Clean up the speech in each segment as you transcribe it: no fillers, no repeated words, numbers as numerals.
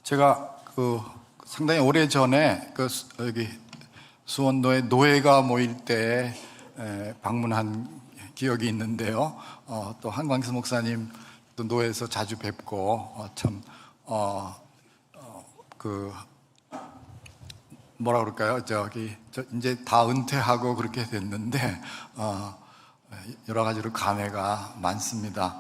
제가 상당히 오래 전에 여기 수원노회 노회가 모일 때 방문한 기억이 있는데요. 또 한광수 목사님 또 노회에서 자주 뵙고 뭐라 그럴까요? 이제 다 은퇴하고 그렇게 됐는데 여러 가지로 감회가 많습니다.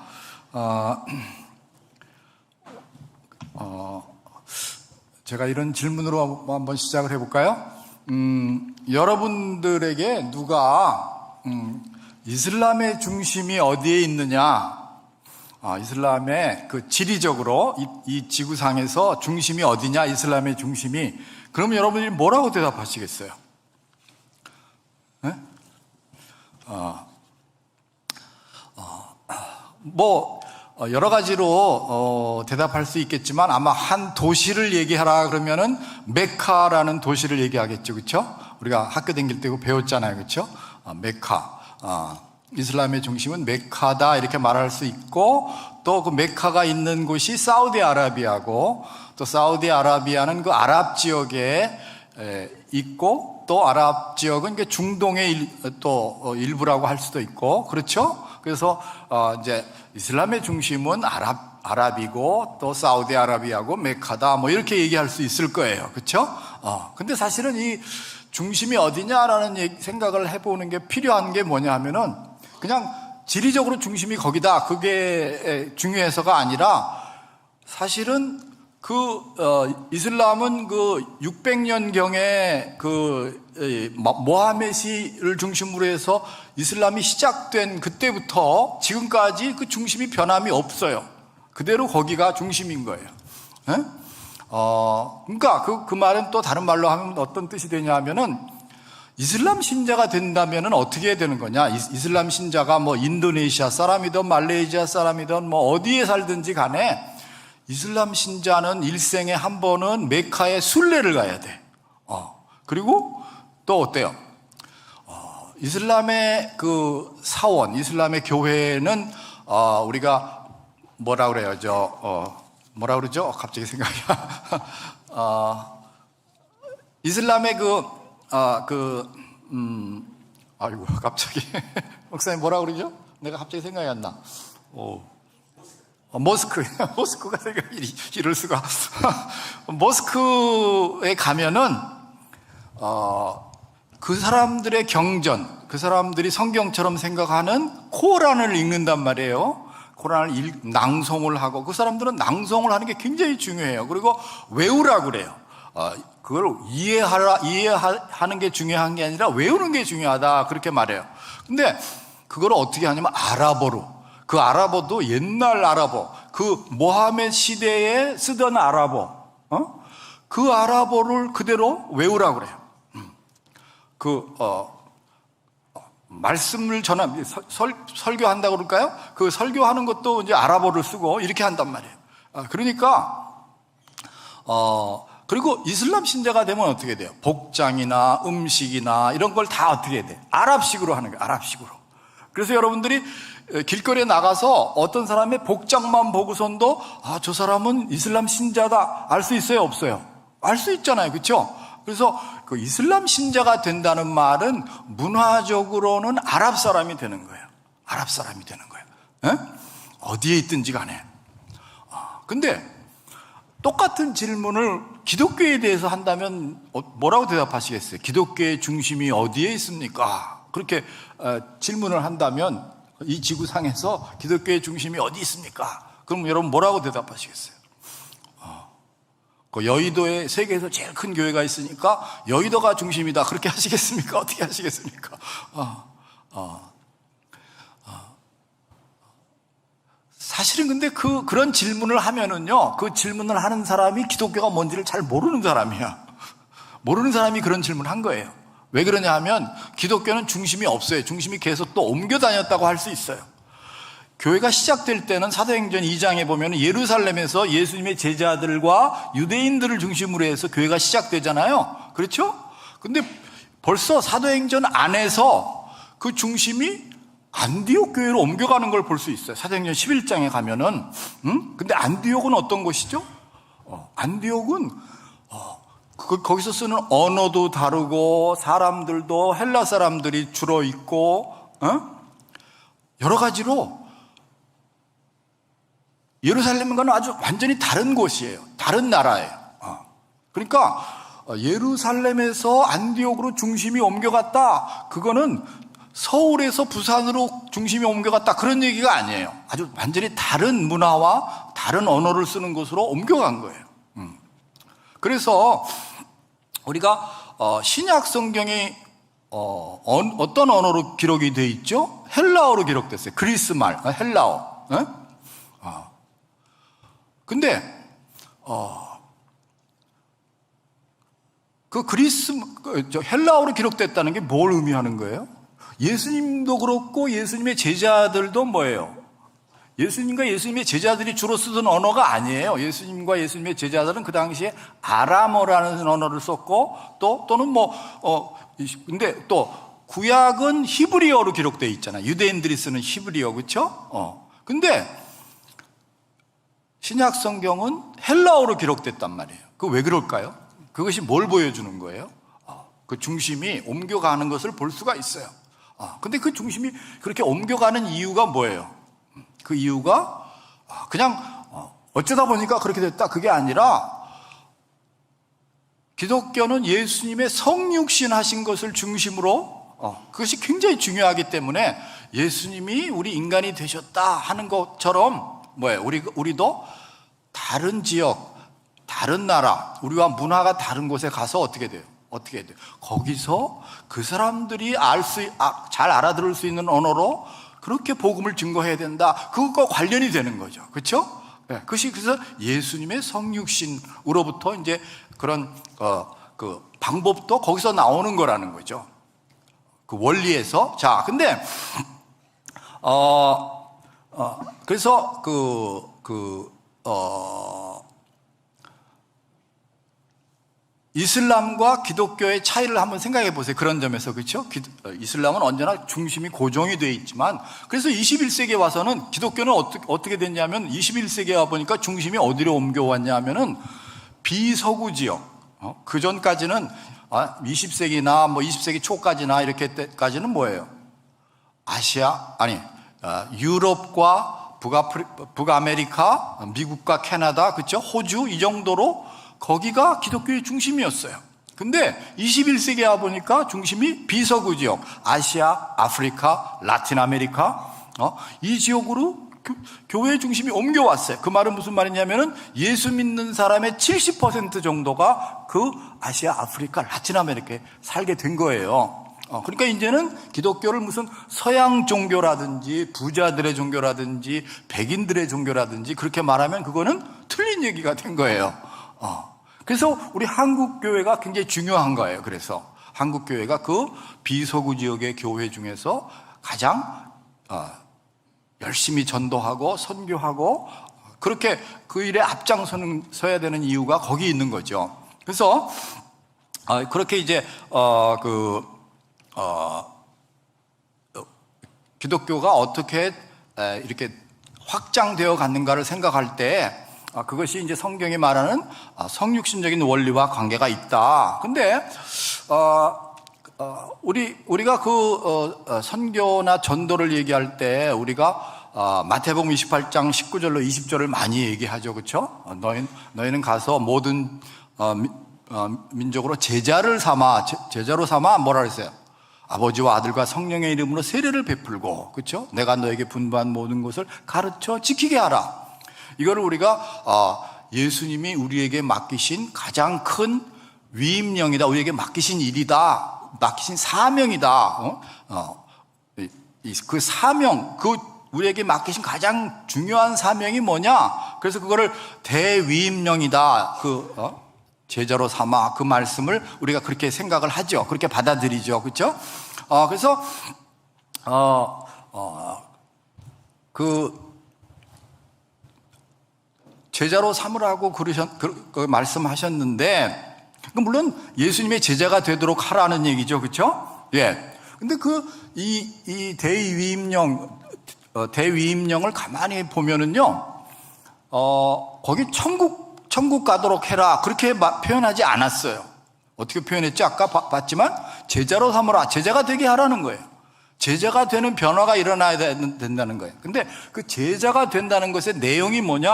제가 이런 질문으로 한번 시작을 해볼까요? 여러분들에게 누가 이슬람의 중심이 어디에 있느냐, 이슬람의 지리적으로 이 지구상에서 중심이 어디냐, 이슬람의 중심이, 그러면 여러분들이 뭐라고 대답하시겠어요? 네? 여러 가지로 대답할 수 있겠지만 아마 한 도시를 얘기하라 그러면은 메카라는 도시를 얘기하겠죠, 그렇죠? 우리가 학교 다닐 때 배웠잖아요, 그렇죠? 메카, 이슬람의 중심은 메카다 이렇게 말할 수 있고, 또 그 메카가 있는 곳이 사우디아라비아고, 또 사우디아라비아는 그 아랍 지역에 있고, 또 아랍 지역은 중동의 또 일부라고 할 수도 있고, 그렇죠? 그래서 이제 이슬람의 중심은 아랍이고 또 사우디아라비아고 메카다 이렇게 얘기할 수 있을 거예요, 그렇죠? 근데 사실은 이 중심이 어디냐라는 생각을 해보는 게 필요한 게 뭐냐 하면은 그냥 지리적으로 중심이 거기다, 그게 중요해서가 아니라, 사실은 이슬람은 600년경에 모하메시를 중심으로 해서 이슬람이 시작된 그때부터 지금까지 그 중심이 변함이 없어요. 그대로 거기가 중심인 거예요. 그러니까 그 말은 또 다른 말로 하면 어떤 뜻이 되냐 하면은, 이슬람 신자가 된다면은 어떻게 해야 되는 거냐? 이슬람 신자가 인도네시아 사람이든 말레이시아 사람이든 어디에 살든지 간에 이슬람 신자는 일생에 한 번은 메카에 순례를 가야 돼. 그리고 또 어때요? 이슬람의 사원, 이슬람의 교회는 우리가 뭐라 그래요? 뭐라 그러죠? 갑자기 생각이 이슬람의 아이고 갑자기 목사님 뭐라 그러죠? 내가 갑자기 생각이 안 나. 모스크가 생각이 이럴 수가. 모스크에 가면은 그 사람들의 경전, 그 사람들이 성경처럼 생각하는 코란을 읽는단 말이에요. 코란을 낭송을 하고, 그 사람들은 낭송을 하는 게 굉장히 중요해요. 그리고 외우라고 그래요. 그걸 이해하는 게 중요한 게 아니라 외우는 게 중요하다, 그렇게 말해요. 근데 그걸 어떻게 하냐면 아랍어로, 그 아랍어도 옛날 아랍어, 그 모하메드 시대에 쓰던 아랍어, 그 아랍어를 그대로 외우라고 그래요. 말씀을 설교한다고 그럴까요? 그 설교하는 것도 이제 아랍어를 쓰고 이렇게 한단 말이에요. 그러니까, 그리고 이슬람 신자가 되면 어떻게 돼요? 복장이나 음식이나 이런 걸 다 어떻게 해야 돼? 아랍식으로 하는 거예요, 아랍식으로. 그래서 여러분들이 길거리에 나가서 어떤 사람의 복장만 보고선도 저 사람은 이슬람 신자다 알 수 있어요, 없어요? 알 수 있잖아요, 그렇죠? 그래서 그 이슬람 신자가 된다는 말은 문화적으로는 아랍 사람이 되는 거예요. 아랍 사람이 되는 거예요. 어디에 있든지 간에. 근데 똑같은 질문을 기독교에 대해서 한다면 뭐라고 대답하시겠어요? 기독교의 중심이 어디에 있습니까? 그렇게 질문을 한다면, 이 지구상에서 기독교의 중심이 어디 있습니까? 그럼 여러분 뭐라고 대답하시겠어요? 여의도에 세계에서 제일 큰 교회가 있으니까 여의도가 중심이다, 그렇게 하시겠습니까? 어떻게 하시겠습니까? 사실은 근데 그런 질문을 하면은요, 그 질문을 하는 사람이 기독교가 뭔지를 잘 모르는 사람이야. 모르는 사람이 그런 질문을 한 거예요. 왜 그러냐 하면, 기독교는 중심이 없어요. 중심이 계속 또 옮겨 다녔다고 할 수 있어요. 교회가 시작될 때는 사도행전 2장에 보면 예루살렘에서 예수님의 제자들과 유대인들을 중심으로 해서 교회가 시작되잖아요. 그렇죠? 근데 벌써 사도행전 안에서 그 중심이 안디옥 교회로 옮겨가는 걸 볼 수 있어요. 사도행전 11장에 가면은. 근데 안디옥은 어떤 곳이죠? 안디옥은 거기서 쓰는 언어도 다르고 사람들도 헬라 사람들이 주로 있고 여러 가지로 예루살렘과는 아주 완전히 다른 곳이에요. 다른 나라예요. 그러니까 예루살렘에서 안디옥으로 중심이 옮겨갔다. 그거는 서울에서 부산으로 중심이 옮겨갔다. 그런 얘기가 아니에요. 아주 완전히 다른 문화와 다른 언어를 쓰는 곳으로 옮겨간 거예요. 그래서 우리가 신약 성경이 어떤 언어로 기록이 되어 있죠? 헬라어로 기록됐어요. 그리스 말, 헬라어. 근데 그 헬라어로 기록됐다는 게 뭘 의미하는 거예요? 예수님도 그렇고 예수님의 제자들도 뭐예요? 예수님과 예수님의 제자들이 주로 쓰던 언어가 아니에요. 예수님과 예수님의 제자들은 그 당시에 아람어라는 언어를 썼고 또는 근데 또 구약은 히브리어로 기록되어 있잖아요. 유대인들이 쓰는 히브리어, 그렇죠? 근데 신약 성경은 헬라어로 기록됐단 말이에요. 그 왜 그럴까요? 그것이 뭘 보여주는 거예요? 그 중심이 옮겨가는 것을 볼 수가 있어요. 근데 그 중심이 그렇게 옮겨가는 이유가 뭐예요? 그 이유가 그냥 어쩌다 보니까 그렇게 됐다, 그게 아니라 기독교는 예수님의 성육신 하신 것을 중심으로 그것이 굉장히 중요하기 때문에 예수님이 우리 인간이 되셨다 하는 것처럼 뭐예요? 우리도 다른 지역, 다른 나라, 우리와 문화가 다른 곳에 가서 어떻게 돼요? 거기서 그 사람들이 잘 알아들을 수 있는 언어로 그렇게 복음을 증거해야 된다. 그것과 관련이 되는 거죠. 그렇죠? 네, 그것이 그래서 예수님의 성육신으로부터 이제 그런 그 방법도 거기서 나오는 거라는 거죠. 그 원리에서. 자, 근데 그래서 이슬람과 기독교의 차이를 한번 생각해 보세요. 그런 점에서, 그렇죠? 이슬람은 언제나 중심이 고정이 되어 있지만, 그래서 21세기에 와서는 기독교는 어떻게 됐냐면 21세기에 와 보니까 중심이 어디로 옮겨왔냐 하면은 비서구 지역, 그 전까지는 20세기나 20세기 초까지나 이렇게 때까지는 뭐예요? 유럽과 북아메리카, 미국과 캐나다, 그렇죠? 호주 이 정도로 거기가 기독교의 중심이었어요. 근데 21세기에 와 보니까 중심이 비서구 지역, 아시아, 아프리카, 라틴 아메리카, 이 지역으로 교회의 중심이 옮겨왔어요. 그 말은 무슨 말이냐면은 예수 믿는 사람의 70% 정도가 그 아시아, 아프리카, 라틴 아메리카에 살게 된 거예요. 그러니까 이제는 기독교를 무슨 서양 종교라든지 부자들의 종교라든지 백인들의 종교라든지 그렇게 말하면 그거는 틀린 얘기가 된 거예요. 그래서 우리 한국 교회가 굉장히 중요한 거예요. 그래서 한국 교회가 그 비서구 지역의 교회 중에서 가장 열심히 전도하고 선교하고 그렇게 그 일에 앞장서야 되는 이유가 거기 있는 거죠. 그래서 그렇게 이제 기독교가 어떻게 이렇게 확장되어 갔는가를 생각할 때 그것이 이제 성경이 말하는 성육신적인 원리와 관계가 있다. 근데 우리가 선교나 전도를 얘기할 때 우리가 마태복음 28장 19절로 20절을 많이 얘기하죠, 그렇죠? 너희는 가서 모든 민족으로 제자로 삼아 뭐라 그랬어요? 아버지와 아들과 성령의 이름으로 세례를 베풀고, 그렇죠? 내가 너에게 분부한 모든 것을 가르쳐 지키게 하라. 이거를 우리가 예수님이 우리에게 맡기신 가장 큰 위임령이다, 우리에게 맡기신 일이다, 맡기신 사명이다. 그 사명, 우리에게 맡기신 가장 중요한 사명이 뭐냐? 그래서 그거를 대위임령이다, 제자로 삼아, 그 말씀을 우리가 그렇게 생각을 하죠. 그렇게 받아들이죠, 그렇죠? 그래서 제자로 삼으라고 말씀하셨는데, 물론 예수님의 제자가 되도록 하라는 얘기죠, 그렇죠? 예. 근데 이 대위임령을 가만히 보면은요, 거기 천국 천국 가도록 해라 그렇게 표현하지 않았어요. 어떻게 표현했죠? 아까 봤지만 제자로 삼으라, 제자가 되게 하라는 거예요. 제자가 되는 변화가 일어나야 된다는 거예요. 근데 그 제자가 된다는 것의 내용이 뭐냐?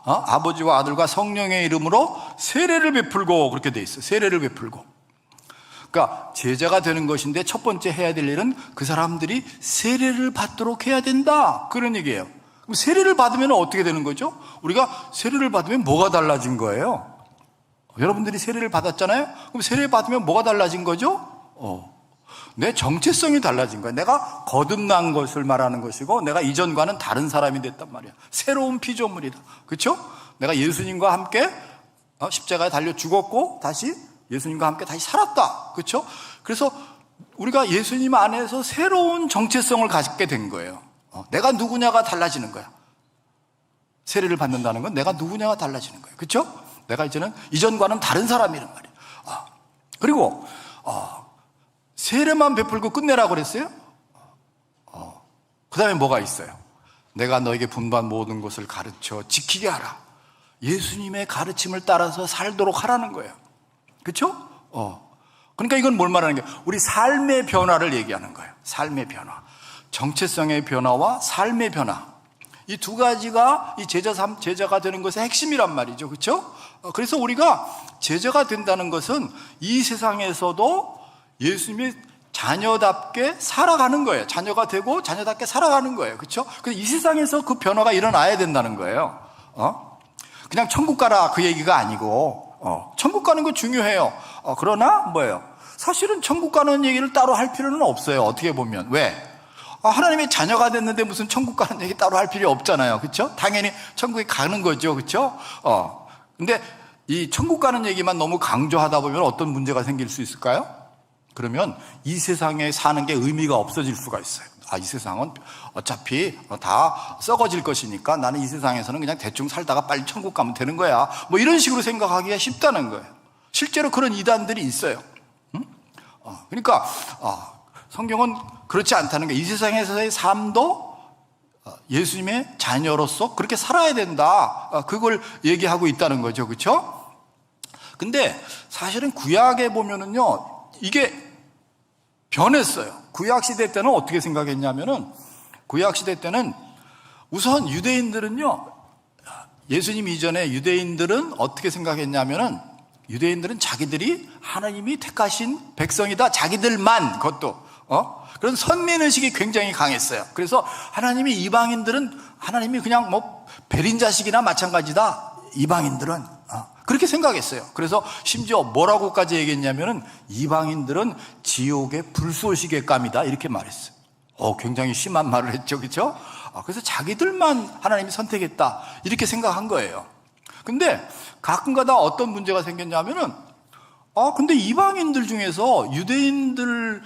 아버지와 아들과 성령의 이름으로 세례를 베풀고 그렇게 돼 있어요. 세례를 베풀고. 그러니까 제자가 되는 것인데 첫 번째 해야 될 일은 그 사람들이 세례를 받도록 해야 된다, 그런 얘기예요. 그럼 세례를 받으면 어떻게 되는 거죠? 우리가 세례를 받으면 뭐가 달라진 거예요? 여러분들이 세례를 받았잖아요. 그럼 세례를 받으면 뭐가 달라진 거죠? 내 정체성이 달라진 거예요. 내가 거듭난 것을 말하는 것이고 내가 이전과는 다른 사람이 됐단 말이야. 새로운 피조물이다. 그렇죠? 내가 예수님과 함께 십자가에 달려 죽었고 다시 예수님과 함께 다시 살았다. 그렇죠? 그래서 우리가 예수님 안에서 새로운 정체성을 갖게 된 거예요. 내가 누구냐가 달라지는 거야. 세례를 받는다는 건 내가 누구냐가 달라지는 거예요. 그렇죠? 내가 이제는 이전과는 다른 사람이란 말이에요. 그리고 세례만 베풀고 끝내라고 그랬어요? 그 다음에 뭐가 있어요? 내가 너에게 분부한 모든 것을 가르쳐 지키게 하라. 예수님의 가르침을 따라서 살도록 하라는 거예요. 그렇죠? 그러니까 이건 뭘 말하는 거예요? 우리 삶의 변화를 얘기하는 거예요. 삶의 변화. 정체성의 변화와 삶의 변화. 이 두 가지가 이 제자가 되는 것의 핵심이란 말이죠. 그렇죠? 그래서 우리가 제자가 된다는 것은 이 세상에서도 예수님의 자녀답게 살아가는 거예요. 자녀가 되고 자녀답게 살아가는 거예요. 그렇죠? 그래서 이 세상에서 그 변화가 일어나야 된다는 거예요. 그냥 천국 가라 그 얘기가 아니고 천국 가는 거 중요해요. 그러나 뭐예요? 사실은 천국 가는 얘기를 따로 할 필요는 없어요. 어떻게 보면. 왜? 하나님의 자녀가 됐는데 무슨 천국 가는 얘기 따로 할 필요 없잖아요. 그렇죠? 당연히 천국에 가는 거죠. 그렇죠? 근데 이 천국 가는 얘기만 너무 강조하다 보면 어떤 문제가 생길 수 있을까요? 그러면 이 세상에 사는 게 의미가 없어질 수가 있어요. 이 세상은 어차피 다 썩어질 것이니까 나는 이 세상에서는 그냥 대충 살다가 빨리 천국 가면 되는 거야. 뭐 이런 식으로 생각하기가 쉽다는 거예요. 실제로 그런 이단들이 있어요. 그러니까 성경은 그렇지 않다는 게 이 세상에서의 삶도 예수님의 자녀로서 그렇게 살아야 된다. 그걸 얘기하고 있다는 거죠. 그렇죠? 근데 사실은 구약에 보면은요, 이게 변했어요. 구약 시대 때는 어떻게 생각했냐면은, 구약 시대 때는 우선 유대인들은요, 예수님 이전에 유대인들은 어떻게 생각했냐면은, 유대인들은 자기들이 하나님이 택하신 백성이다. 자기들만, 그것도 그런 선민의식이 굉장히 강했어요. 그래서 하나님이 이방인들은 하나님이 그냥 뭐 베린 자식이나 마찬가지다. 이방인들은 그렇게 생각했어요. 그래서 심지어 뭐라고까지 얘기했냐면은 이방인들은 지옥의 불쏘시개 감이다 이렇게 말했어요. 굉장히 심한 말을 했죠. 그렇죠? 그래서 자기들만 하나님이 선택했다 이렇게 생각한 거예요. 근데 가끔가다 어떤 문제가 생겼냐면은 근데 이방인들 중에서 유대인들과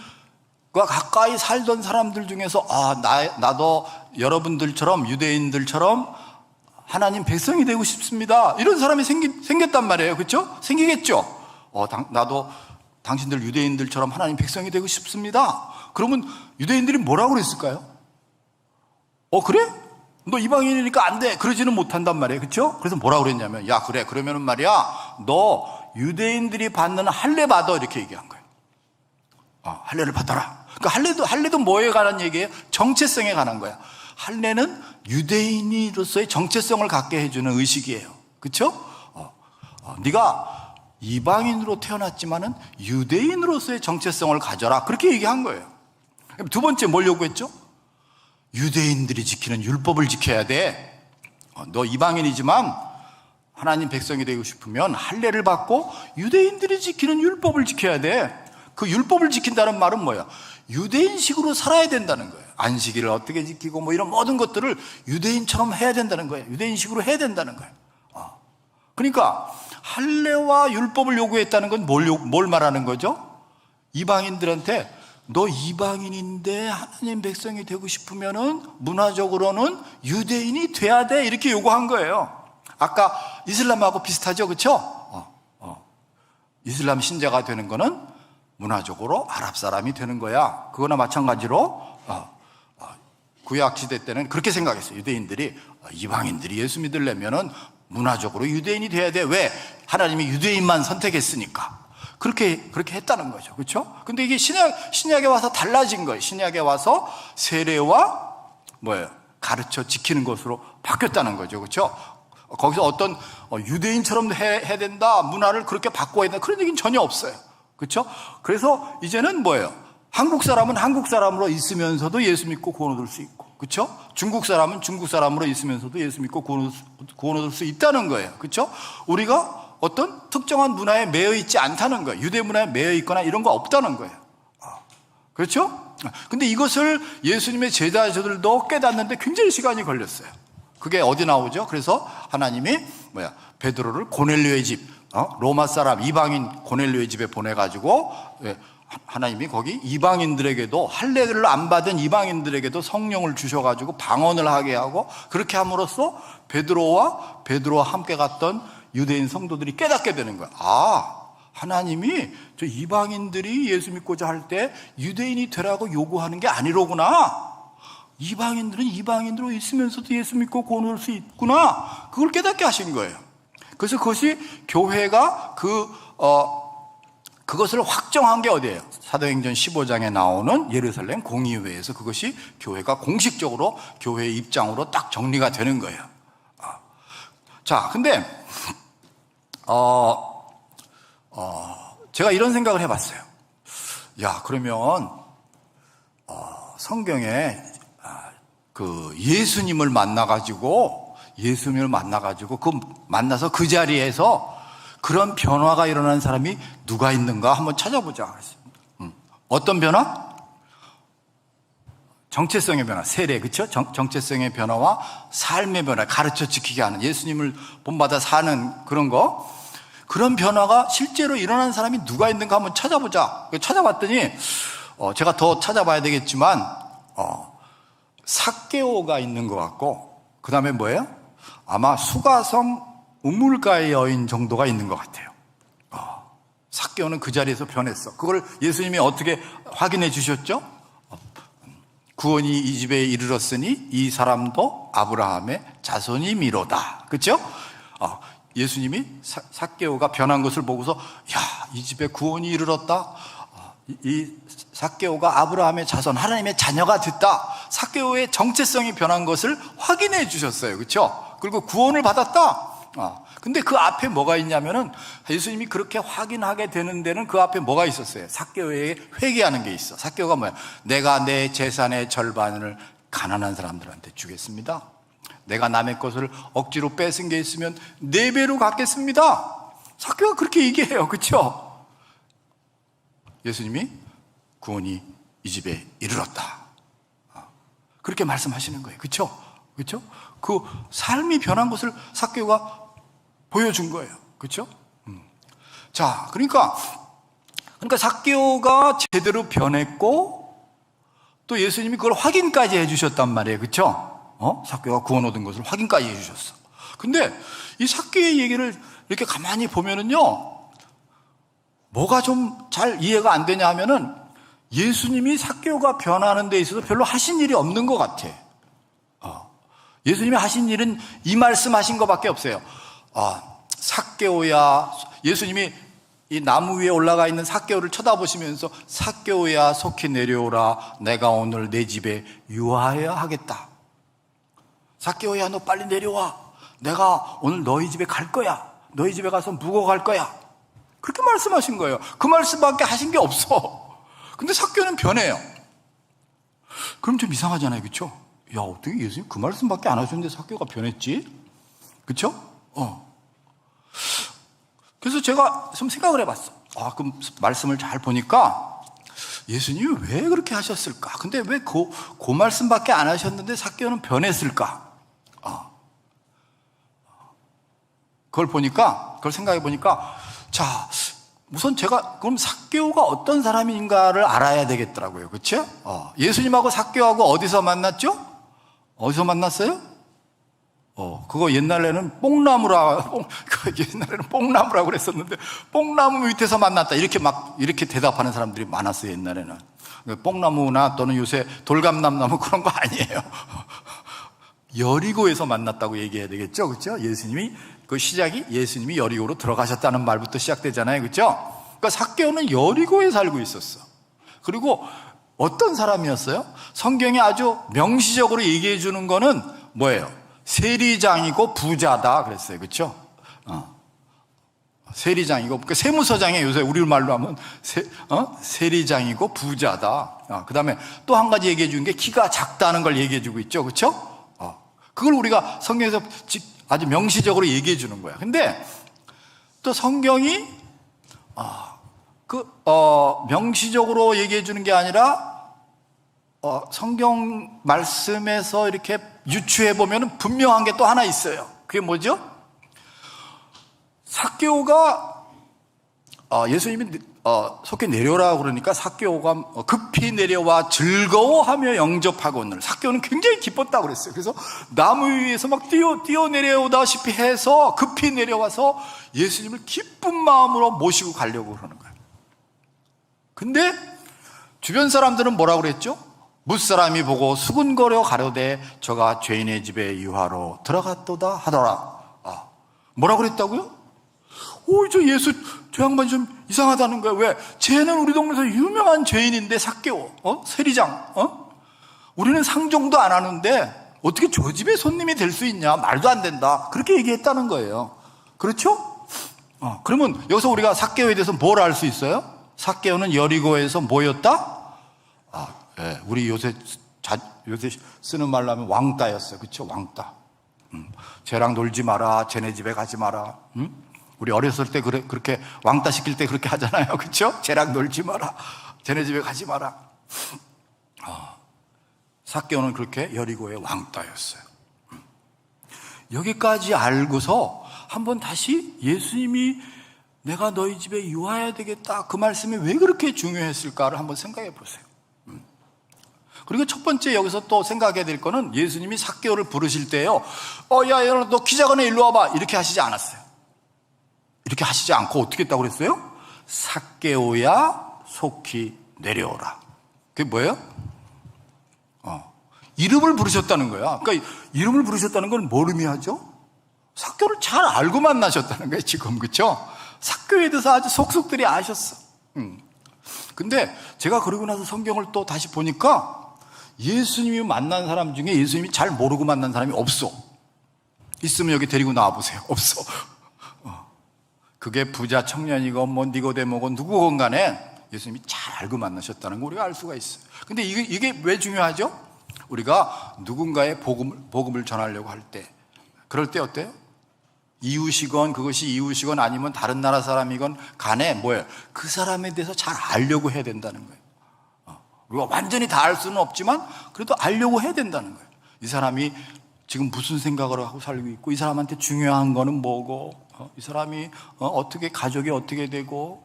가까이 살던 사람들 중에서 나도 여러분들처럼 유대인들처럼 하나님 백성이 되고 싶습니다. 이런 사람이 생겼단 말이에요. 그렇죠? 생기겠죠. 나도 당신들 유대인들처럼 하나님 백성이 되고 싶습니다. 그러면 유대인들이 뭐라고 그랬을까요? 그래? 너 이방인이니까 안 돼. 그러지는 못한단 말이에요. 그렇죠? 그래서 뭐라고 그랬냐면 그래. 그러면은 말이야. 너 유대인들이 받는 할례 받아. 이렇게 얘기한 거예요. 할례를 받아라. 그러니까 할례도 뭐에 관한 얘기예요? 정체성에 관한 거야. 할례는 유대인으로서의 정체성을 갖게 해주는 의식이에요. 그렇죠? 네가 이방인으로 태어났지만은 유대인으로서의 정체성을 가져라. 그렇게 얘기한 거예요. 두 번째 뭘 요구했죠? 유대인들이 지키는 율법을 지켜야 돼. 너 이방인이지만 하나님 백성이 되고 싶으면 할례를 받고 유대인들이 지키는 율법을 지켜야 돼. 그 율법을 지킨다는 말은 뭐야? 유대인식으로 살아야 된다는 거예요. 안식일을 어떻게 지키고 뭐 이런 모든 것들을 유대인처럼 해야 된다는 거예요. 유대인식으로 해야 된다는 거예요. 그러니까 할례와 율법을 요구했다는 건 뭘 말하는 거죠? 이방인들한테 너 이방인인데 하나님 백성이 되고 싶으면은 문화적으로는 유대인이 돼야 돼 이렇게 요구한 거예요. 아까 이슬람하고 비슷하죠, 그렇죠? 이슬람 신자가 되는 거는 문화적으로 아랍 사람이 되는 거야. 그거나 마찬가지로 구약 시대 때는 그렇게 생각했어요. 유대인들이 이방인들이 예수 믿으려면은 문화적으로 유대인이 돼야 돼. 왜? 하나님이 유대인만 선택했으니까. 그렇게 했다는 거죠. 그렇죠? 근데 이게 신약에 와서 달라진 거예요. 신약에 와서 세례와 가르쳐 지키는 것으로 바뀌었다는 거죠. 그렇죠? 거기서 어떤 유대인처럼 해야 된다, 문화를 그렇게 바꿔야 된다, 그런 얘기는 전혀 없어요. 그렇죠? 그래서 이제는 한국 사람은 한국 사람으로 있으면서도 예수 믿고 구원 얻을 수 있고, 그렇죠? 중국 사람은 중국 사람으로 있으면서도 예수 믿고 구원 얻을 수 있다는 거예요. 그렇죠? 우리가 어떤 특정한 문화에 매여 있지 않다는 거예요. 유대 문화에 매여 있거나 이런 거 없다는 거예요. 그렇죠? 근데 이것을 예수님의 제자들도 깨닫는데 굉장히 시간이 걸렸어요. 그게 어디 나오죠? 그래서 하나님이 베드로를 고넬료의 집, 로마 사람 이방인 고넬료의 집에 보내가지고 하나님이 거기 이방인들에게도, 할례를 안 받은 이방인들에게도 성령을 주셔가지고 방언을 하게 하고, 그렇게 함으로써 베드로와 함께 갔던 유대인 성도들이 깨닫게 되는 거야. 하나님이 저 이방인들이 예수 믿고자 할 때 유대인이 되라고 요구하는 게 아니로구나. 이방인들은 이방인으로 있으면서도 예수 믿고 구원 얻을 수 있구나. 그걸 깨닫게 하신 거예요. 그래서 그것이 교회가 그것을 확정한 게 어디예요? 사도행전 15장에 나오는 예루살렘 공의회에서 그것이 교회가 공식적으로 교회의 입장으로 딱 정리가 되는 거예요. 자, 근데 제가 이런 생각을 해봤어요. 그러면 성경에 예수님을 만나가지고 만나서 그 자리에서 그런 변화가 일어난 사람이 누가 있는가 한번 찾아보자. 어떤 변화? 정체성의 변화, 세례, 그렇죠? 정체성의 변화와 삶의 변화, 가르쳐 지키게 하는, 예수님을 본받아 사는 그런 거, 그런 변화가 실제로 일어난 사람이 누가 있는가 한번 찾아보자. 찾아봤더니 제가 더 찾아봐야 되겠지만 삭개오가 있는 것 같고, 그 다음에 뭐예요? 아마 수가성 우물가의 여인 정도가 있는 것 같아요. 삭개오는 그 자리에서 변했어. 그걸 예수님이 어떻게 확인해 주셨죠? 구원이 이 집에 이르렀으니 이 사람도 아브라함의 자손이미로다. 그렇죠? 예수님이 삭개오가 변한 것을 보고서 이 집에 구원이 이르렀다. 이 삭개오가 아브라함의 자손, 하나님의 자녀가 됐다. 삭개오의 정체성이 변한 것을 확인해 주셨어요. 그렇죠? 그리고 구원을 받았다. 근데 그 앞에 뭐가 있냐면은, 예수님이 그렇게 확인하게 되는 데는 그 앞에 뭐가 있었어요? 삭개오에게 회개하는 게 있어. 삭개오가 뭐야? 내가 내 재산의 절반을 가난한 사람들한테 주겠습니다. 내가 남의 것을 억지로 뺏은 게 있으면 4배로 갚겠습니다. 삭개오가 그렇게 얘기해요. 그렇죠? 예수님이 구원이 이 집에 이르렀다. 그렇게 말씀하시는 거예요. 그렇죠? 그렇죠? 그 삶이 변한 것을 삭개오가 보여준 거예요. 그렇죠? 자, 그러니까 삭개오가 제대로 변했고, 또 예수님이 그걸 확인까지 해주셨단 말이에요. 그렇죠? 삭개오가 구원 얻은 것을 확인까지 해주셨어. 근데 이 삭개오의 얘기를 이렇게 가만히 보면은요, 뭐가 좀 잘 이해가 안 되냐 하면은, 예수님이 삭개오가 변하는 데 있어서 별로 하신 일이 없는 것 같아. 예수님이 하신 일은 이 말씀하신 것밖에 없어요. 삭개오야, 예수님이 이 나무 위에 올라가 있는 삭개오를 쳐다보시면서, 삭개오야 속히 내려오라. 내가 오늘 내 집에 유하여야 하겠다. 삭개오야, 너 빨리 내려와. 내가 오늘 너희 집에 갈 거야. 너희 집에 가서 묵어 갈 거야. 그렇게 말씀하신 거예요. 그 말씀밖에 하신 게 없어. 근데 삭개오는 변해요. 그럼 좀 이상하잖아요. 그렇죠? 어떻게 예수님 그 말씀밖에 안 하셨는데 삭개오가 변했지? 그렇죠? 그래서 제가 좀 생각을 해봤어. 그 말씀을 잘 보니까 예수님이 왜 그렇게 하셨을까? 근데 왜 그 말씀밖에 안 하셨는데 삭개오는 변했을까? 그걸 생각해 보니까, 자, 우선 제가 그럼 삭개오가 어떤 사람인가를 알아야 되겠더라고요. 그렇죠? 예수님하고 삭개오하고 어디서 만났죠? 어디서 만났어요? 그거 옛날에는 옛날에는 뽕나무라고 그랬었는데, 뽕나무 밑에서 만났다. 이렇게 대답하는 사람들이 많았어요, 옛날에는. 뽕나무나 또는 요새 돌감나무 그런 거 아니에요. 여리고에서 만났다고 얘기해야 되겠죠, 그렇죠? 예수님이 그 시작이 예수님이 여리고로 들어가셨다는 말부터 시작되잖아요, 그렇죠? 그러니까 삭개오는 여리고에 살고 있었어. 그리고 어떤 사람이었어요? 성경이 아주 명시적으로 얘기해 주는 거는 뭐예요? 세리장이고 부자다 그랬어요, 그렇죠? 세리장이고, 그러니까 세무서장에 요새 우리 말로 하면 세리장이고 부자다. 그 다음에 또 한 가지 얘기해 주는 게 키가 작다는 걸 얘기해 주고 있죠, 그렇죠? 그걸 우리가 성경에서 아주 명시적으로 얘기해 주는 거야. 근데 또 성경이 명시적으로 얘기해 주는 게 아니라 성경 말씀에서 이렇게 유추해 보면 분명한 게 또 하나 있어요. 그게 뭐죠? 삭개오가 예수님이 속히 내려오라 그러니까 삭개오가 급히 내려와 즐거워하며 영접하거늘. 삭개오는 굉장히 기뻤다고 그랬어요. 그래서 나무 위에서 막 뛰어 내려오다시피 해서 급히 내려와서 예수님을 기쁜 마음으로 모시고 가려고 그러는 거예요. 근데 주변 사람들은 뭐라고 그랬죠? 무사람이 보고 수군거려 가로되 저가 죄인의 집에 유하로 들어갔도다 하더라. 뭐라고 그랬다고요? 저 예수 저 양반 좀 이상하다는 거야. 왜? 쟤는 우리 동네에서 유명한 죄인인데 삭개오, 세리장, 우리는 상종도 안 하는데 어떻게 저 집에 손님이 될 수 있냐? 말도 안 된다. 그렇게 얘기했다는 거예요. 그렇죠? 그러면 여기서 우리가 삭개오에 대해서 뭘 알 수 있어요? 삭개오는 여리고에서 뭐였다? 네, 우리 요새 쓰는 말로 하면 왕따였어요. 그렇죠? 왕따. 쟤랑 놀지 마라. 쟤네 집에 가지 마라. 우리 어렸을 때 그렇게 왕따 시킬 때 그렇게 하잖아요. 그렇죠? 쟤랑 놀지 마라. 쟤네 집에 가지 마라. 삭개오는 그렇게 여리고의 왕따였어요. 여기까지 알고서 한번 다시 예수님이 내가 너희 집에 유하여야 되겠다. 그 말씀이 왜 그렇게 중요했을까를 한번 생각해 보세요. 그리고 첫 번째 여기서 또 생각해야 될 거는 예수님이 삭개오를 부르실 때요. 야, 너 키 작은 애 일로 와봐. 이렇게 하시지 않았어요. 이렇게 하시지 않고 어떻게 했다고 그랬어요? 삭개오야 속히 내려오라. 그게 뭐예요? 이름을 부르셨다는 거야. 그러니까 이름을 부르셨다는 건 뭘 의미하죠? 삭개오를 잘 알고 만나셨다는 거예요, 지금. 그렇죠? 삭개오에 대해서 아주 속속들이 아셨어. 근데 제가 그러고 나서 성경을 또 다시 보니까 예수님이 만난 사람 중에 예수님이 잘 모르고 만난 사람이 없어. 있으면 여기 데리고 나와보세요. 없어. 그게 부자 청년이건 뭐 니고데모건 누구건 간에 예수님이 잘 알고 만나셨다는 거 우리가 알 수가 있어요. 근데 이게 왜 중요하죠? 우리가 누군가의 복음을 전하려고 할 때, 그럴 때 어때요? 이웃이건 그것이 이웃이건 아니면 다른 나라 사람이건 간에 뭐예요? 그 사람에 대해서 잘 알려고 해야 된다는 거예요. 우리가 완전히 다 알 수는 없지만 그래도 알려고 해야 된다는 거예요. 이 사람이 지금 무슨 생각을 하고 살고 있고, 이 사람한테 중요한 거는 뭐고, 이 사람이 어떻게 가족이 어떻게 되고,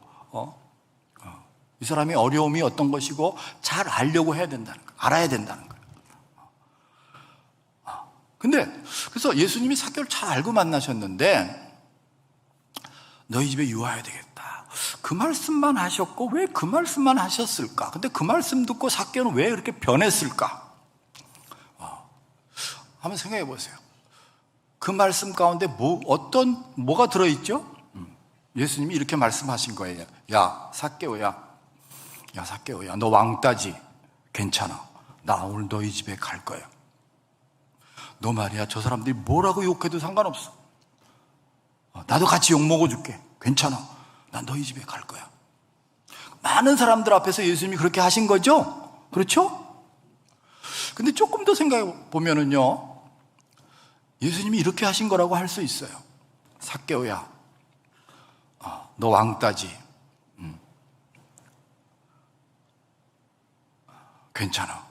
이 사람이 어려움이 어떤 것이고 잘 알려고 해야 된다는 거예요. 알아야 된다는 거예요. 근데 그래서 예수님이 삭개오를 잘 알고 만나셨는데 너희 집에 유하여야 되겠다. 그 말씀만 하셨고 왜 그 말씀만 하셨을까? 근데 그 말씀 듣고 삭개오는 왜 이렇게 변했을까? 한번 생각해 보세요. 그 말씀 가운데 뭐가 들어있죠? 예수님이 이렇게 말씀하신 거예요. 야, 삭개오야, 너 왕따지? 괜찮아. 나 오늘 너희 집에 갈 거야. 너 말이야, 저 사람들이 뭐라고 욕해도 상관없어. 나도 같이 욕 먹어줄게. 괜찮아. 난 너희 집에 갈 거야. 많은 사람들 앞에서 예수님이 그렇게 하신 거죠? 그렇죠? 근데 조금 더 생각해 보면은요, 예수님이 이렇게 하신 거라고 할 수 있어요. 삭개오야, 너 왕따지? 괜찮아.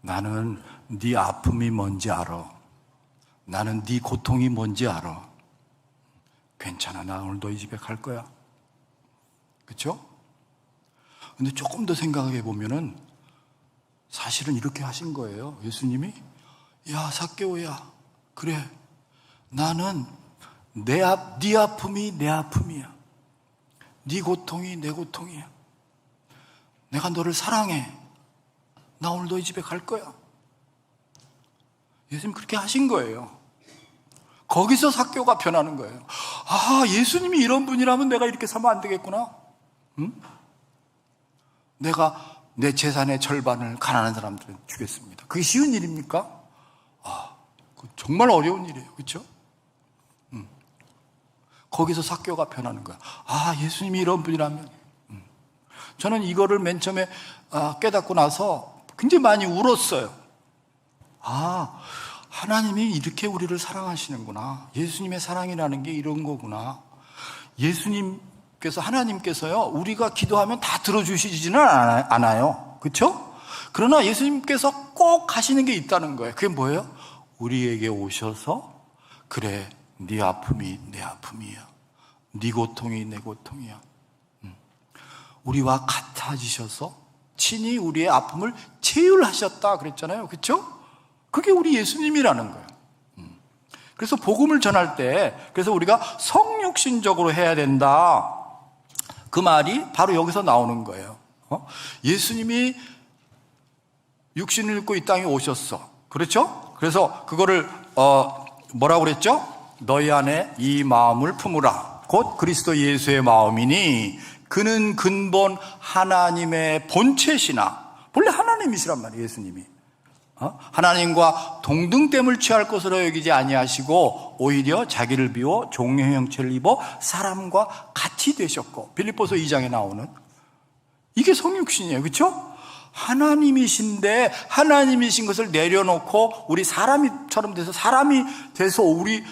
나는 네 아픔이 뭔지 알아. 나는 네 고통이 뭔지 알아. 괜찮아. 나 오늘 너희 집에 갈 거야. 그렇죠? 근데 조금 더 생각해 보면은 사실은 이렇게 하신 거예요. 예수님이, 야, 삭개오야, 그래, 나는 네 아픔이 내 아픔이야. 네 고통이 내 고통이야. 내가 너를 사랑해. 나 오늘 너희 집에 갈 거야. 예수님 그렇게 하신 거예요. 거기서 삭개오가 변하는 거예요. 아, 예수님이 이런 분이라면 내가 이렇게 살면 안 되겠구나. 응? 내가 내 재산의 절반을 가난한 사람들은 주겠습니다. 그게 쉬운 일입니까? 아, 정말 어려운 일이에요. 그렇죠? 거기서 삭개오가 변하는 거야. 아, 예수님이 이런 분이라면. 저는 이거를 맨 처음에 깨닫고 나서 굉장히 많이 울었어요. 아, 하나님이 이렇게 우리를 사랑하시는구나. 예수님의 사랑이라는 게 이런 거구나. 하나님께서요, 우리가 기도하면 다 들어주시지는 않아요. 그렇죠? 그러나 예수님께서 꼭 하시는 게 있다는 거예요. 그게 뭐예요? 우리에게 오셔서, 그래, 네 아픔이 내 아픔이야. 네 고통이 내 고통이야. 우리와 같아지셔서 친히 우리의 아픔을 체휼하셨다 그랬잖아요. 그렇죠? 그게 우리 예수님이라는 거예요. 그래서 복음을 전할 때, 그래서 우리가 성육신적으로 해야 된다. 그 말이 바로 여기서 나오는 거예요. 예수님이 육신을 입고 이 땅에 오셨어. 그렇죠? 그래서 그거를 뭐라고 그랬죠? 너희 안에 이 마음을 품으라. 곧 그리스도 예수의 마음이니 그는 근본 하나님의 본체시나, 본래 하나님이시란 말이에요. 예수님이 하나님과 동등됨을 취할 것으로 여기지 아니하시고 오히려 자기를 비워 종의 형체를 입어 사람과 같이 되셨고, 빌립보서 2장에 나오는 이게 성육신이에요. 그렇죠? 하나님이신데 하나님이신 것을 내려놓고 우리 사람처럼 돼서 우리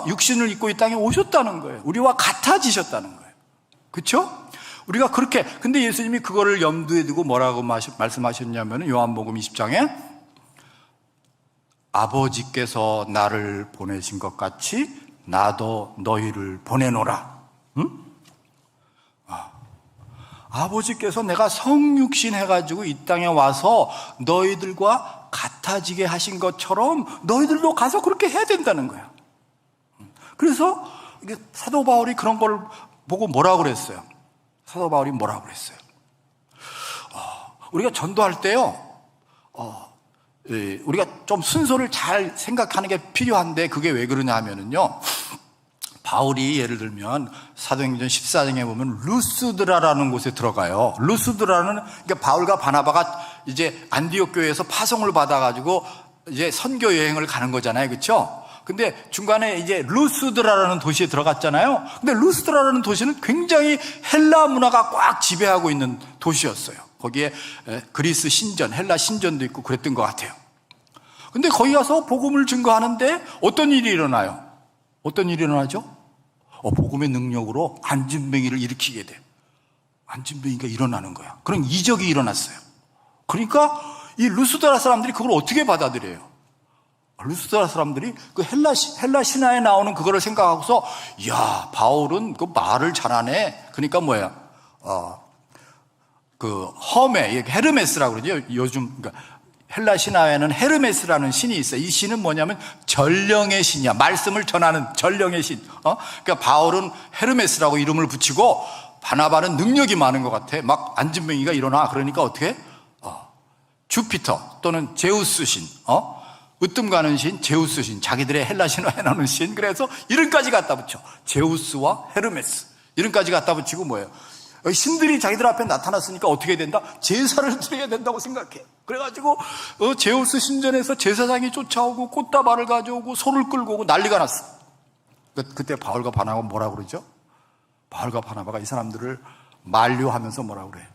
육신을 입고 이 땅에 오셨다는 거예요. 우리와 같아지셨다는 거예요. 그렇죠? 우리가 그렇게, 근데 예수님이 그거를 염두에 두고 뭐라고 말씀하셨냐면 요한복음 20장에 아버지께서 나를 보내신 것 같이 나도 너희를 보내노라. 응? 아버지께서 내가 성육신 해가지고 이 땅에 와서 너희들과 같아지게 하신 것처럼 너희들도 가서 그렇게 해야 된다는 거야. 그래서 사도 바울이 그런 걸 보고 뭐라고 그랬어요? 사도 바울이 뭐라고 그랬어요? 우리가 전도할 때요, 우리가 좀 순서를 잘 생각하는 게 필요한데, 그게 왜 그러냐 하면은요, 바울이 예를 들면 사도행전 14장에 보면 루스드라라는 곳에 들어가요. 루스드라는, 그러니까 바울과 바나바가 이제 안디옥 교회에서 파송을 받아가지고 이제 선교 여행을 가는 거잖아요. 그렇죠? 근데 중간에 이제 루스드라라는 도시에 들어갔잖아요. 근데 루스드라라는 도시는 굉장히 헬라 문화가 꽉 지배하고 있는 도시였어요. 거기에 그리스 신전, 헬라 신전도 있고 그랬던 것 같아요. 근데 거기 가서 복음을 증거하는데 어떤 일이 일어나요? 어떤 일이 일어나죠? 복음의 능력으로 안진뱅이를 일으키게 돼. 안진뱅이가 일어나는 거야. 그런 이적이 일어났어요. 그러니까 이 루스드라 사람들이 그걸 어떻게 받아들여요? 루스드라 사람들이 그 헬라 신화에 나오는 그거를 생각하고서, 이야, 바울은 그 말을 잘하네. 그러니까 뭐야? 그 허메, 헤르메스라고 그러죠. 요즘 그러니까 헬라 신화에는 헤르메스라는 신이 있어요. 이 신은 뭐냐면 전령의 신이야. 말씀을 전하는 전령의 신. 그러니까 바울은 헤르메스라고 이름을 붙이고 바나바는 능력이 많은 것 같아. 막 안진뱅이가 일어나. 그러니까 어떻게? 주피터 또는 제우스 신, 으뜸 가는 신, 제우스 신, 자기들의 헬라 신화에 나오는 신. 그래서 이름까지 갖다 붙여. 제우스와 헤르메스 이름까지 갖다 붙이고 뭐예요? 신들이 자기들 앞에 나타났으니까 어떻게 된다? 제사를 드려야 된다고 생각해. 그래가지고 제우스 신전에서 제사장이 쫓아오고 꽃다발을 가져오고 소를 끌고 오고 난리가 났어. 그때 바울과 바나바가 뭐라고 그러죠? 바울과 바나바가 이 사람들을 만류하면서 뭐라고 그래?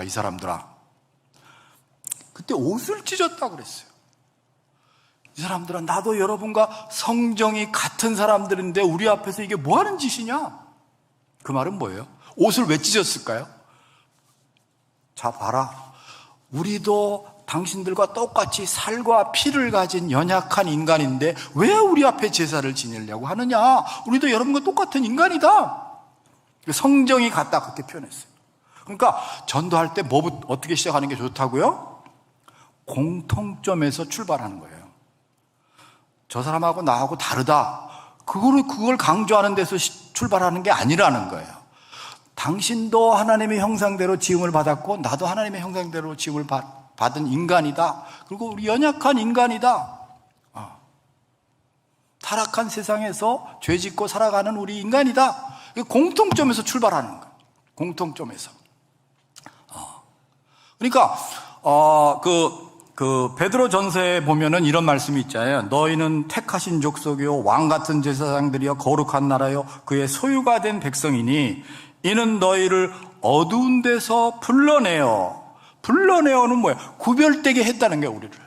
이 사람들아, 그때 옷을 찢었다고 그랬어요. 이 사람들아, 나도 여러분과 성정이 같은 사람들인데 우리 앞에서 이게 뭐 하는 짓이냐? 그 말은 뭐예요? 옷을 왜 찢었을까요? 자, 봐라. 우리도 당신들과 똑같이 살과 피를 가진 연약한 인간인데 왜 우리 앞에 제사를 지내려고 하느냐? 우리도 여러분과 똑같은 인간이다. 성정이 같다, 그렇게 표현했어요. 그러니까 전도할 때 어떻게 시작하는 게 좋다고요? 공통점에서 출발하는 거예요. 저 사람하고 나하고 다르다. 그걸 강조하는 데서 출발하는 게 아니라는 거예요. 당신도 하나님의 형상대로 지음을 받았고 나도 하나님의 형상대로 지음을 받은 인간이다. 그리고 우리 연약한 인간이다. 타락한 세상에서 죄 짓고 살아가는 우리 인간이다. 공통점에서 출발하는 거예요. 공통점에서. 그러니까 그 베드로전서에 보면은 이런 말씀이 있잖아요. 너희는 택하신 족속이요 왕 같은 제사장들이요 거룩한 나라요 그의 소유가 된 백성이니 이는 너희를 어두운 데서 불러내어는 뭐야? 구별되게 했다는 거예요. 우리를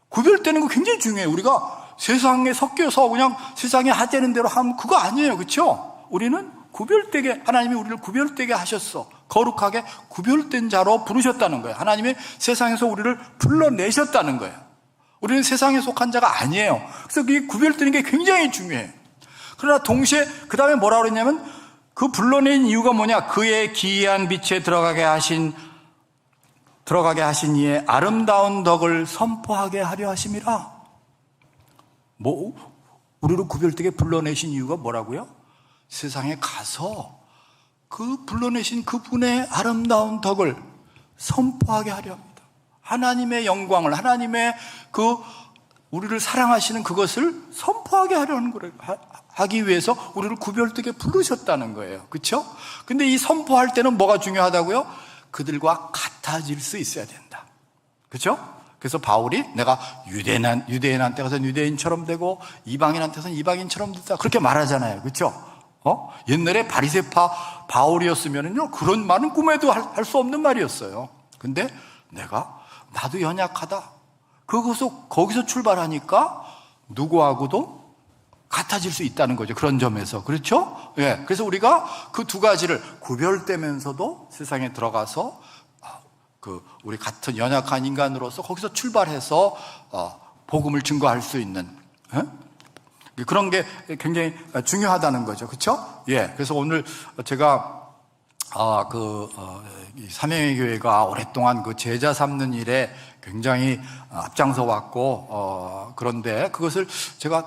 구별되는 거 굉장히 중요해요. 우리가 세상에 섞여서 그냥 세상에 하자는 대로 하면 그거 아니에요. 그렇죠? 우리는 구별되게, 하나님이 우리를 구별되게 하셨어. 거룩하게 구별된 자로 부르셨다는 거예요. 하나님이 세상에서 우리를 불러내셨다는 거예요. 우리는 세상에 속한 자가 아니에요. 그래서 이 구별되는 게 굉장히 중요해요. 그러나 동시에 그 다음에 뭐라고 그랬냐면 그 불러낸 이유가 뭐냐? 그의 기이한 빛에 들어가게 하신 이의 아름다운 덕을 선포하게 하려 하심이라. 우리를 구별되게 불러내신 이유가 뭐라고요? 세상에 가서 그 불러내신 그분의 아름다운 덕을 선포하게 하려 합니다. 하나님의 영광을, 하나님의 우리를 사랑하시는 그것을 선포하게 하려는 거예요. 하기 위해서 우리를 구별되게 부르셨다는 거예요. 그렇죠? 근데 이 선포할 때는 뭐가 중요하다고요? 그들과 같아질 수 있어야 된다. 그렇죠? 그래서 바울이 내가 유대인한테 가서 유대인처럼 되고 이방인한테서는 이방인처럼 됐다 그렇게 말하잖아요. 그렇죠? 옛날에 바리새파 바울이었으면은요 그런 말은 꿈에도 할 수 없는 말이었어요. 근데 나도 연약하다. 거기서 출발하니까 누구하고도 같아질 수 있다는 거죠. 그런 점에서. 그렇죠? 예. 그래서 우리가 그 두 가지를 구별되면서도 세상에 들어가서 우리 같은 연약한 인간으로서 거기서 출발해서 복음을 증거할 수 있는 그런 게 굉장히 중요하다는 거죠. 그렇죠? 예. 그래서 오늘 제가 삼형의 교회가 오랫동안 그 제자 삼는 일에 굉장히 앞장서 왔고 그런데 그것을 제가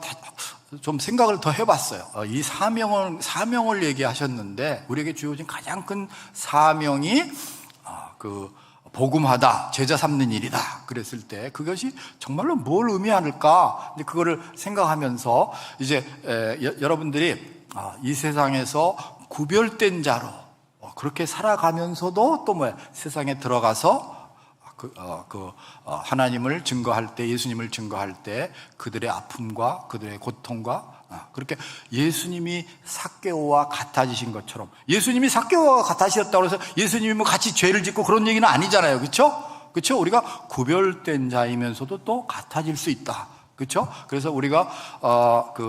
좀 생각을 더 해봤어요. 이 사명을 얘기하셨는데 우리에게 주어진 가장 큰 사명이 복음하다, 제자 삼는 일이다. 그랬을 때 그것이 정말로 뭘 의미할까? 그거를 생각하면서 이제 여러분들이 이 세상에서 구별된 자로 그렇게 살아가면서도 또 세상에 들어가서 하나님을 증거할 때, 예수님을 증거할 때 그들의 아픔과 그들의 고통과 그렇게 예수님이 삭개오와 같아지신 것처럼 예수님이 삭개오와 같아지셨다고 해서 예수님이 같이 죄를 짓고 그런 얘기는 아니잖아요. 그렇죠? 그렇죠? 우리가 구별된 자이면서도 또 같아질 수 있다. 그렇죠? 그래서 우리가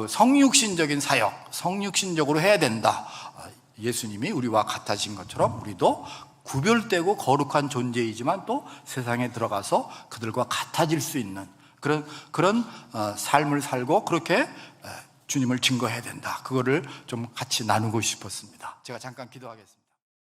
성육신적인 사역, 성육신적으로 해야 된다. 예수님이 우리와 같아진 것처럼 우리도 구별되고 거룩한 존재이지만 또 세상에 들어가서 그들과 같아질 수 있는 그런 삶을 살고 그렇게 주님을 증거해야 된다. 그거를 좀 같이 나누고 싶었습니다. 제가 잠깐 기도하겠습니다.